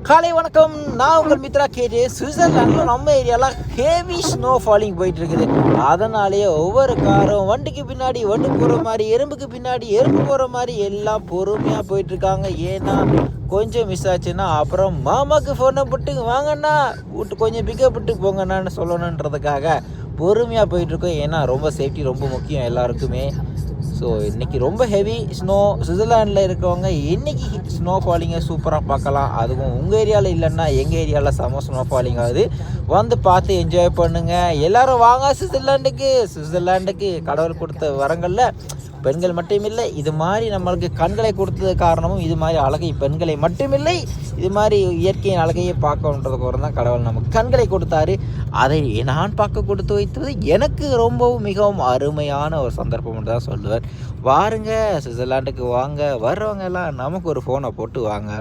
காலை வணக்கம். நான் உங்கள் மித்ரா கேஜே. சுவிட்சர்லாண்டில் நம்ம ஏரியாவில் ஹெவி ஸ்னோ ஃபாலிங் போயிட்டு இருக்குது. அதனாலேயே ஒவ்வொரு காரும் வண்டிக்கு பின்னாடி வண்டி போகிற மாதிரி, எறும்புக்கு பின்னாடி எறும்பு போகிற மாதிரி எல்லாம் பொறுமையாக போயிட்டுருக்காங்க. ஏன்னா கொஞ்சம் மிஸ் ஆச்சுன்னா அப்புறம் மாமாவுக்கு ஃபோனை போட்டு வாங்கண்ணா விட்டு கொஞ்சம் பிக்கப் விட்டு போங்கண்ணான்னு சொல்லணுன்றதுக்காக பொறுமையாக போயிட்டுருக்கோம். ஏன்னா ரொம்ப சேஃப்டி ரொம்ப முக்கியம் எல்லாருக்குமே. ஸோ இன்றைக்கி ரொம்ப ஹெவி ஸ்னோ. சுவிட்சர்லாண்டில் இருக்கவங்க இன்றைக்கி ஸ்னோ ஃபாலிங்கை சூப்பராக பார்க்கலாம். அதுவும் உங்கள் ஏரியாவில் இல்லைன்னா எங்கள் ஏரியாவில் செம்ம ஸ்னோ ஃபாலிங் ஆகுது. வந்து பார்த்து என்ஜாய் பண்ணுங்கள். எல்லோரும் வாங்க சுவிட்சர்லாண்டுக்கு. கடவுள் கொடுத்த வரங்களில் பெண்கள் மட்டுமில்லை, இது மாதிரி நம்மளுக்கு கண்களை கொடுத்தது காரணமும் இது மாதிரி அழகை பெண்களை மட்டுமில்லை, இது மாதிரி இயற்கையின் அழகையை பார்க்கன்றதுக்கு தான் கடவுள் நமக்கு கண்களை கொடுத்தாரு. அதை நான் பார்க்க கொடுத்து வைத்தது எனக்கு ரொம்பவும் மிகவும் அருமையான ஒரு சந்தர்ப்பம் தான் சொல்லுவேன். வாருங்க சுவிட்சர்லாண்டுக்கு வாங்க. வர்றவங்க எல்லாம் நமக்கு ஒரு ஃபோனை போட்டு வாங்க.